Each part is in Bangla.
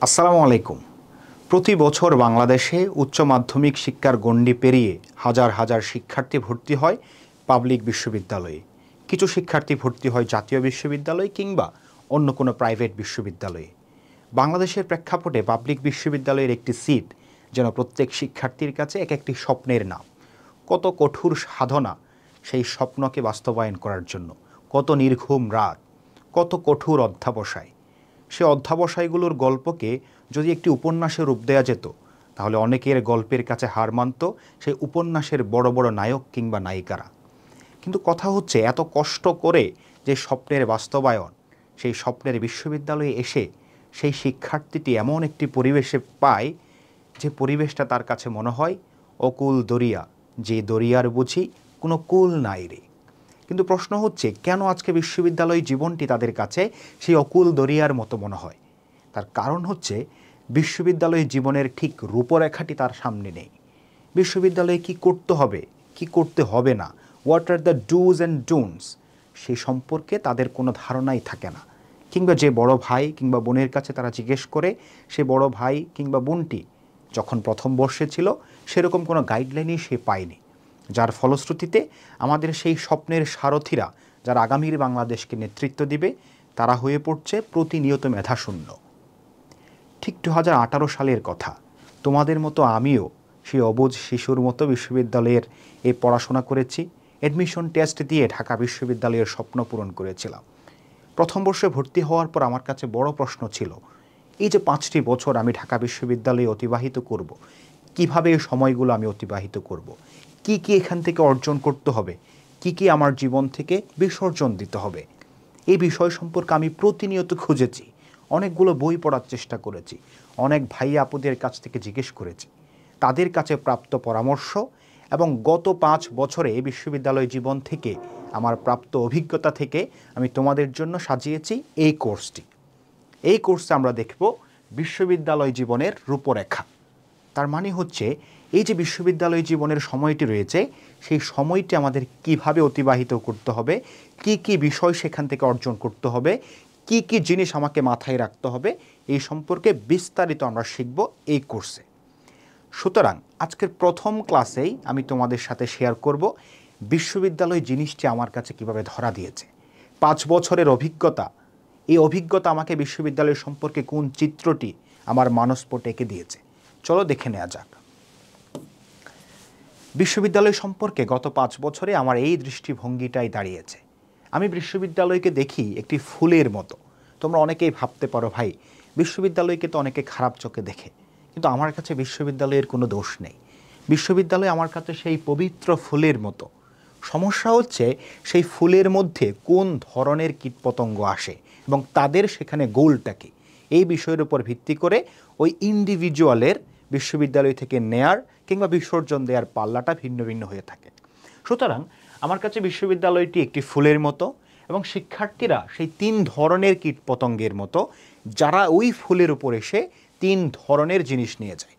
আসসালামু আলাইকুম। প্রতি বছর বাংলাদেশে উচ্চ মাধ্যমিক শিক্ষার গণ্ডি পেরিয়ে হাজার হাজার শিক্ষার্থী ভর্তি হয় পাবলিক বিশ্ববিদ্যালয়ে। কিছু শিক্ষার্থী ভর্তি হয় জাতীয় বিশ্ববিদ্যালয় কিংবা অন্য কোনো প্রাইভেট বিশ্ববিদ্যালয়ে। বাংলাদেশের প্রেক্ষাপটে পাবলিক বিশ্ববিদ্যালয়ের একটি সিট যেন প্রত্যেক শিক্ষার্থীর কাছে এক একটি স্বপ্নের নাম। কত কঠোর সাধনা সেই স্বপ্নকে বাস্তবায়ন করার জন্য, কত নির্ঘুম রাত, কত কঠোর অধ্যাবসায়। সে অধ্যাবসায়গুলোর গল্পকে যদি একটি উপন্যাসে রূপ দেওয়া যেত, তাহলে অনেকের গল্পের কাছে হার মানত সেই উপন্যাসের বড় বড় নায়ক কিংবা নায়িকারা। কিন্তু কথা হচ্ছে, এত কষ্ট করে যে স্বপ্নের বাস্তবায়ন, সেই স্বপ্নের বিশ্ববিদ্যালয়ে এসে সেই শিক্ষার্থীটি এমন একটি পরিবেশে পায়, যে পরিবেশটা তার কাছে মনে হয় অকুল দরিয়া, যে দরিয়ার বুঝি কোনো কুল নাই রে। কিন্তু প্রশ্ন হচ্ছে, কেন আজকে বিশ্ববিদ্যালয় জীবনটি তাদের কাছে সেই অকুল দরিয়ার মতো মনে হয়? তার কারণ হচ্ছে, বিশ্ববিদ্যালয় জীবনের ঠিক রূপরেখাটি তার সামনে নেই। বিশ্ববিদ্যালয়ে কি করতে হবে, কি করতে হবে না, what are the dos and don'ts, সেই সম্পর্কে তাদের কোনো ধারণাই থাকে না। কিংবা যে বড় ভাই কিংবা বোনের কাছে তারা জিজ্ঞেস করে, সে বড় ভাই কিংবা বোনটি যখন প্রথম বর্ষে ছিল সেরকম কোনো গাইডলাইনই সে পায়নি। যার ফলশ্রুতিতে আমাদের সেই স্বপ্নের সারথীরা, যারা আগামীর বাংলাদেশকে নেতৃত্ব দিবে, তারা হয়ে পড়ছে প্রতিনিয়ত মেধাশূন্য। ঠিক 2018 সালের কথা। তোমাদের মতো আমিও সেই অবুঝ শিশুর মতো বিশ্ববিদ্যালয়ের এই পড়াশোনা করেছি। অ্যাডমিশন টেস্ট দিয়ে ঢাকা বিশ্ববিদ্যালয়ের স্বপ্ন পূরণ করেছিলাম। প্রথম বর্ষে ভর্তি হওয়ার পর আমার কাছে বড় প্রশ্ন ছিল, এই যে 5টি বছর আমি ঢাকা বিশ্ববিদ্যালয়ে অতিবাহিত করব, কিভাবে এই সময়গুলো আমি অতিবাহিত করব, কি কি এখান থেকে অর্জন করতে হবে, কি কি আমার জীবন থেকে বিসর্জন দিতে হবে। এই বিষয় সম্পর্কে আমি প্রতিনিয়ত খুঁজেছি, অনেকগুলো বই পড়ার চেষ্টা করেছি, অনেক ভাই আপুদের কাছ থেকে জিজ্ঞেস করেছি। তাদের কাছে প্রাপ্ত পরামর্শ এবং গত 5 বছরে বিশ্ববিদ্যালয় জীবন থেকে আমার প্রাপ্ত অভিজ্ঞতা থেকে আমি তোমাদের জন্য সাজিয়েছি এই কোর্সটি। এই কোর্সে আমরা দেখব বিশ্ববিদ্যালয় জীবনের রূপরেখা। তার মানে হচ্ছে, এই যে বিশ্ববিদ্যালয় জীবনের সময়টি রয়েছে, সেই সময়টি আমাদের কিভাবে অতিবাহিত করতে হবে, কি কি বিষয় সেখান থেকে অর্জন করতে হবে, কি কি জিনিস আমাকে মাথায় রাখতে হবে, এই সম্পর্কে বিস্তারিত আমরা শিখব এই কোর্সে। সুতরাং আজকের প্রথম ক্লাসেই আমি তোমাদের সাথে শেয়ার করব বিশ্ববিদ্যালয় জিনিসটি আমার কাছে কিভাবে ধরা দিয়েছে। 5 বছরের অভিজ্ঞতা, এই অভিজ্ঞতা আমাকে বিশ্ববিদ্যালয় সম্পর্কে কোন চিত্রটি আমার মানসপটে এঁকে দিয়েছে। চলো দেখে নেওয়া যাক। বিশ্ববিদ্যালয় সম্পর্কে গত 5 বছরে আমার এই দৃষ্টিভঙ্গিটাই দাঁড়িয়েছে। আমি বিশ্ববিদ্যালয়কে দেখি একটি ফুলের মতো। তোমরা অনেকেই ভাবতে পারো, ভাই বিশ্ববিদ্যালয়কে তো অনেকে খারাপ চোখে দেখে, কিন্তু আমার কাছে বিশ্ববিদ্যালয়ের কোনো দোষ নেই। বিশ্ববিদ্যালয় আমার কাছে সেই পবিত্র ফুলের মতো। সমস্যা হচ্ছে, সেই ফুলের মধ্যে কোন ধরনের কীটপতঙ্গ আসে এবং তাদের সেখানে গোলটা কী, এই বিষয়ের উপর ভিত্তি করে ওই ইন্ডিভিজুয়ালের বিশ্ববিদ্যালয় থেকে নেয়ার কিংবা বিসর্জন দেওয়ার পাল্লাটা ভিন্ন ভিন্ন হয়ে থাকে। সুতরাং আমার কাছে বিশ্ববিদ্যালয়টি একটি ফুলের মতো এবং শিক্ষার্থীরা সেই 3 ধরনের কীটপতঙ্গের মতো, যারা ওই ফুলের উপর এসে 3 ধরনের জিনিস নিয়ে যায়।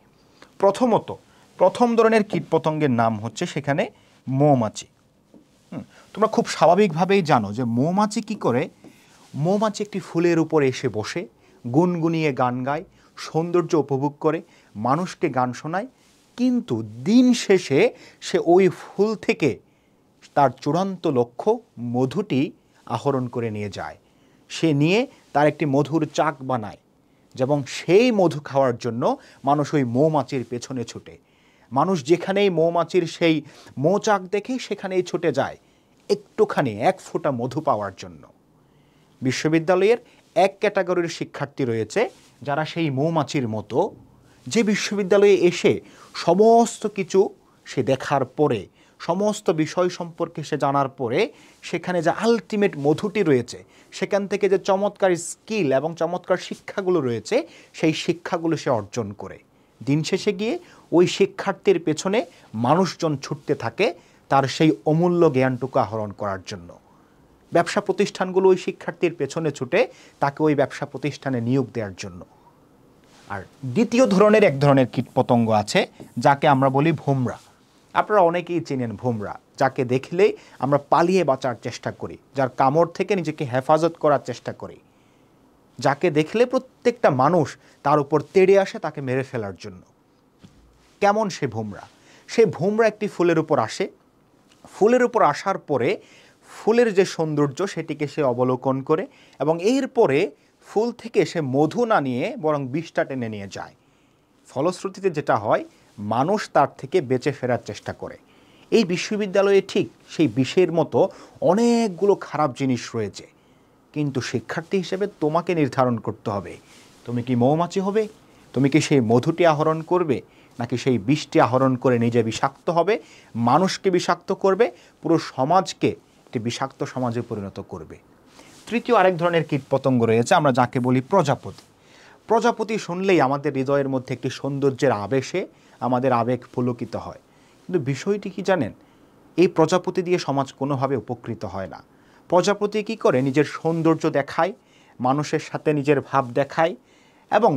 প্রথম ধরনের কীটপতঙ্গের নাম হচ্ছে সেখানে মৌমাছি। তোমরা খুব স্বাভাবিকভাবেই জানো যে মৌমাছি কি করে। মৌমাছি একটি ফুলের উপর এসে বসে গুনগুনিয়ে গান গায়, সৌন্দর্য উপভোগ করে, মানুষকে গান শোনায়, কিন্তু দিন শেষে সে ওই ফুল থেকে তার চূড়ান্ত লক্ষ্য মধুটি আহরণ করে নিয়ে যায়। সে নিয়ে তার একটি মধুর চাক বানায়, এবং সেই মধু খাওয়ার জন্য মানুষ ওই মৌমাছির পেছনে ছুটে। মানুষ যেখানেই মৌমাছির সেই মৌচাক দেখে সেখানেই ছুটে যায় একটুখানি 1 ফোঁটা মধু পাওয়ার জন্য। বিশ্ববিদ্যালয়ের এক ক্যাটাগরির শিক্ষার্থী রয়েছে যারা সেই মৌমাছির মতো, যে বিশ্ববিদ্যালয়ে এসে সমস্ত কিছু সে দেখার পরে, সমস্ত বিষয় সম্পর্কে সে জানার পরে, সেখানে যে আলটিমেট মধুটি রয়েছে, সেখান থেকে যে চমৎকার স্কিল এবং চমৎকার শিক্ষাগুলো রয়েছে, সেই শিক্ষাগুলো সে অর্জন করে। দিন শেষে গিয়ে ওই শিক্ষার্থীর পেছনে মানুষজন ছুটতে থাকে তার সেই অমূল্য জ্ঞানটুকু আহরণ করার জন্য। ব্যবসা প্রতিষ্ঠানগুলো ওই শিক্ষার্থীর পেছনে ছুটে তাকে ওই ব্যবসা প্রতিষ্ঠানে নিয়োগ দেওয়ার জন্য। আর দ্বিতীয় ধরনের এক ধরনের কীটপতঙ্গ আছে, যাকে আমরা বলি ভোমরা। আপনারা অনেকেই চেনেন ভোমরা, যাকে দেখলেই আমরা পালিয়ে বাঁচার চেষ্টা করি, যার কামড় থেকে নিজেকে হেফাজত করার চেষ্টা করি। যাকে দেখলে প্রত্যেকটা মানুষ তার উপর তেড়ে আসে তাকে মেরে ফেলার জন্য। কেমন সে ভোমরা? সে ভোমরা একটি ফুলের উপর আসে, ফুলের উপর আসার পরে ফুলের যে সৌন্দর্য সেটিকে সে অবলোকন করে এবং এরপরে ফুল থেকে সে মধু না নিয়ে বরং বিষটা টেনে নিয়ে যায়। ফলশ্রুতিতে যেটা হয়, মানুষ তার থেকে বেঁচে ফেরার চেষ্টা করে। এই বিশ্ববিদ্যালয়ে ঠিক সেই বিষের মতো অনেকগুলো খারাপ জিনিস রয়েছে, কিন্তু শিক্ষার্থী হিসেবে তোমাকে নির্ধারণ করতে হবে তুমি কি মৌমাছি হবে, তুমি কি সেই মধুটি আহরণ করবে, নাকি সেই বিষটি আহরণ করে নিজে বিষাক্ত হবে, মানুষকে বিষাক্ত করবে, পুরো সমাজকে একটি বিষাক্ত সমাজে পরিণত করবে। তৃতীয় আরেক ধরনের কীটপতঙ্গ রয়েছে, আমরা যাকে বলি প্রজাপতি। প্রজাপতি শুনলেই আমাদের হৃদয়ের মধ্যে একটি সৌন্দর্যের আবেশে আমাদের আবেগ পুলকিত হয়। কিন্তু বিষয়টি কি জানেন, এই প্রজাপতি দিয়ে সমাজ কোনোভাবে উপকৃত হয় না। প্রজাপতি কি করে, নিজের সৌন্দর্য দেখায়, মানুষের সাথে নিজের ভাব দেখায় এবং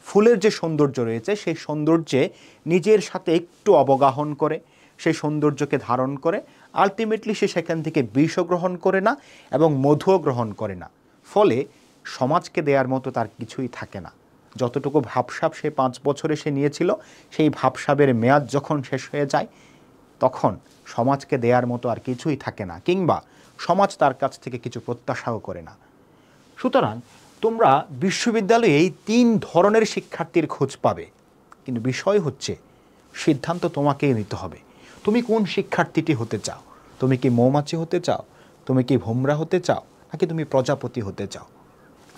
ফুলের যে সৌন্দর্য রয়েছে সেই সৌন্দর্যে নিজের সাথে একটু অবগাহন করে, সেই সৌন্দর্যকে ধারণ করে, আলটিমেটলি সে সেখান থেকে বিষও গ্রহণ করে না এবং মধুও গ্রহণ করে না। ফলে সমাজকে দেওয়ার মতো তার কিছুই থাকে না। যতটুকু ভাবসাব সে 5 বছরে সে নিয়েছিল, সেই ভাবসাবের মেয়াদ যখন শেষ হয়ে যায় তখন সমাজকে দেওয়ার মতো আর কিছুই থাকে না, কিংবা সমাজ তার কাছ থেকে কিছু প্রত্যাশাও করে না। সুতরাং তোমরা বিশ্ববিদ্যালয়ে এই 3 ধরনের শিক্ষার্থীর খোঁজ পাবে, কিন্তু বিষয় হচ্ছে সিদ্ধান্ত তোমাকেই নিতে হবে। তুমি কোন শিক্ষার্থীটি হতে চাও? তুমি কি মৌমাছি হতে চাও, তুমি কি ভোমরা হতে চাও, নাকি তুমি প্রজাপতি হতে চাও?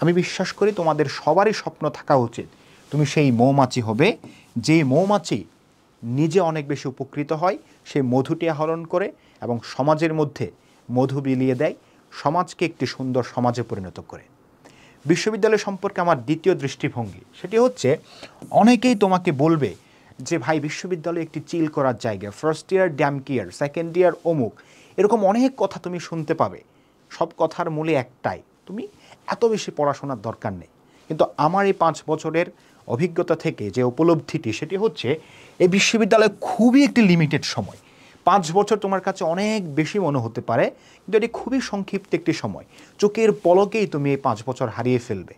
আমি বিশ্বাস করি তোমাদের সবারই স্বপ্ন থাকা উচিত তুমি সেই মৌমাছি হবে, যে মৌমাছি নিজে অনেক বেশি উপকৃত হয়, সে মধুটি আহরণ করে এবং সমাজের মধ্যে মধু বিলিয়ে দেয়, সমাজকে একটি সুন্দর সমাজে পরিণত করে। বিশ্ববিদ্যালয় সম্পর্কে আমার দ্বিতীয় দৃষ্টিভঙ্গি সেটি হচ্ছে, অনেকেই তোমাকে বলবে যে ভাই বিশ্ববিদ্যালয় একটি চিল করার জায়গা, first year damn care, second year অমুক, এরকম অনেক কথা তুমি শুনতে পাবে। সব কথার মূলে একটাই, তুমি এত বেশি পড়াশোনার দরকার নেই। কিন্তু আমার এই 5 বছরের অভিজ্ঞতা থেকে যে উপলব্ধিটি সেটি হচ্ছে, এই বিশ্ববিদ্যালয় খুবই একটি লিমিটেড সময়। 5 বছর তোমার কাছে অনেক বেশি মনে হতে পারে, কিন্তু এটি খুবই সংক্ষিপ্ত একটি সময়। চোখের পলকেই তুমি এই 5 বছর হারিয়ে ফেলবে।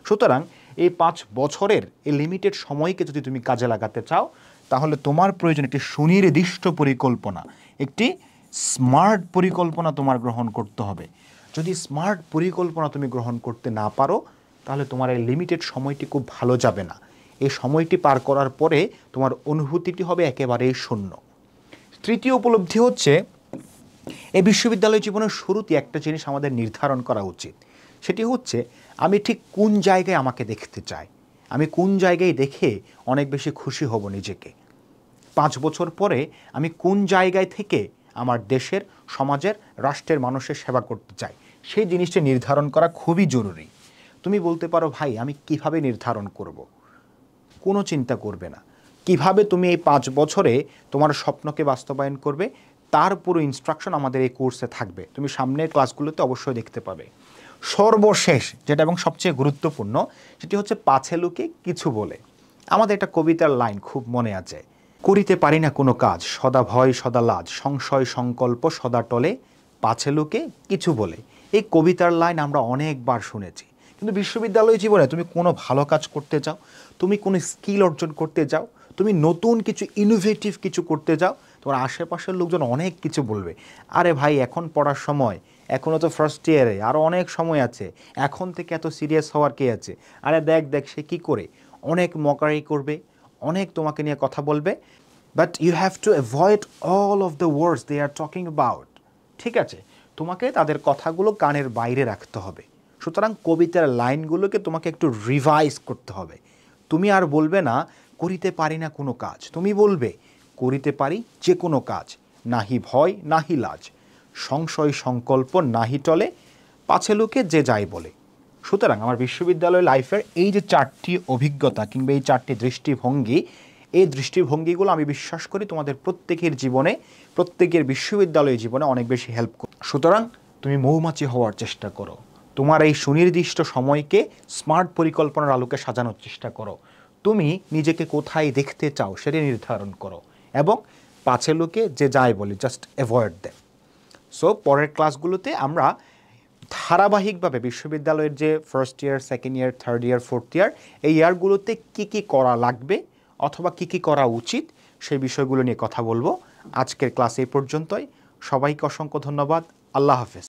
সুতরাং এই 5 বছরের এই লিমিটেড সময়কে যদি তুমি কাজে লাগাতে চাও, তাহলে তোমার প্রয়োজন একটি সুনির্দিষ্ট পরিকল্পনা, একটি স্মার্ট পরিকল্পনা তোমার গ্রহণ করতে হবে। যদি স্মার্ট পরিকল্পনা তুমি গ্রহণ করতে না পারো, তাহলে তোমার এই লিমিটেড সময়টি খুব ভালো যাবে না। এই সময়টি পার করার পরে তোমার অনুভূতিটি হবে একেবারেই শূন্য। তৃতীয় উপলব্ধি হচ্ছে, এই বিশ্ববিদ্যালয় জীবনের শুরুতে একটা জিনিস আমাদের নির্ধারণ করা উচিত, সেটি হচ্ছে আমি ঠিক কোন জায়গায় আমাকে দেখতে চাই, আমি কোন জায়গায় দেখে অনেক বেশি খুশি হব নিজেকে। 5 বছর পরে আমি কোন জায়গায় থেকে আমার দেশের, সমাজের, রাষ্ট্রের মানুষের সেবা করতে চাই, সেই জিনিসটি নির্ধারণ করা খুবই জরুরি। তুমি বলতে পারো ভাই আমি কিভাবে নির্ধারণ করব? কোনো চিন্তা করবে না। কিভাবে তুমি এই 5 বছরে তোমার স্বপ্নকে বাস্তবায়ন করবে তার পুরো ইনস্ট্রাকশন আমাদের এই কোর্সে থাকবে, তুমি সামনের ক্লাসগুলোতে অবশ্যই দেখতে পাবে। সর্বশেষ যেটা এবং সবচেয়ে গুরুত্বপূর্ণ সেটি হচ্ছে, পাছে লুকে কিছু বলে। আমাদের একটা কবিতার লাইন খুব মনে আছে, করিতে পারি না কোনো কাজ, সদা ভয় সদা লাজ, সংশয় সংকল্প সদা টলে, পাছে লুকে কিছু বলে। এই কবিতার লাইন আমরা অনেকবার শুনেছি, কিন্তু বিশ্ববিদ্যালয় জীবনে তুমি কোনো ভালো কাজ করতে চাও, তুমি কোনো স্কিল অর্জন করতে যাও, তুমি নতুন কিছু ইনোভেটিভ কিছু করতে যাও, তোমার আশেপাশের লোকজন অনেক কিছু বলবে, আরে ভাই এখন পড়ার সময়, এখনও তো ফার্স্ট ইয়ারে, আরও অনেক সময় আছে, এখন থেকে এত সিরিয়াস হওয়ার কে আছে, আরে দেখ দেখ সে কী করে, অনেক মকারি করবে, অনেক তোমাকে নিয়ে কথা বলবে। But you have to avoid all of the words they are talking about. ঠিক আছে, তোমাকে তাদের কথাগুলো কানের বাইরে রাখতে হবে। সুতরাং কবিতার লাইনগুলোকে তোমাকে একটু রিভাইজ করতে হবে। তুমি আর বলবে না করিতে পারি না কোনো কাজ, তুমি বলবে করিতে পারি যে কোনো কাজ, নাহি ভয় নাহি লাজ, সংশয় সংকল্প নাহি টলে, পাছে লোকে যে যাই বলে। সুতরাং আমার বিশ্ববিদ্যালয় লাইফের এই যে 4টি অভিজ্ঞতা কিংবা এই 4টি দৃষ্টিভঙ্গি, এই দৃষ্টিভঙ্গিগুলো আমি বিশ্বাস করি তোমাদের প্রত্যেকের জীবনে, প্রত্যেকের বিশ্ববিদ্যালয় জীবনে অনেক বেশি হেল্প করে। সুতরাং তুমি মৌমাছি হওয়ার চেষ্টা করো, তোমার এই সুনির্দিষ্ট সময়কে স্মার্ট পরিকল্পনার আলোকে সাজানোর চেষ্টা করো, তুমি নিজেকে কোথায় দেখতে চাও সেটা নির্ধারণ করো, এবং পাছে লোকে যে যাই বলে জাস্ট অ্যাভয়েড দেম। সো পরের ক্লাসগুলোতে আমরা ধারাবাহিকভাবে বিশ্ববিদ্যালয়ের যে first year, second year, third year, fourth year, এই ইয়ারগুলোতে কী কী করা লাগবে অথবা কী কী করা উচিত সেই বিষয়গুলো নিয়ে কথা বলবো। আজকের ক্লাস এই পর্যন্তই। সবাইকে অসংখ্য ধন্যবাদ। আল্লাহ হাফেজ।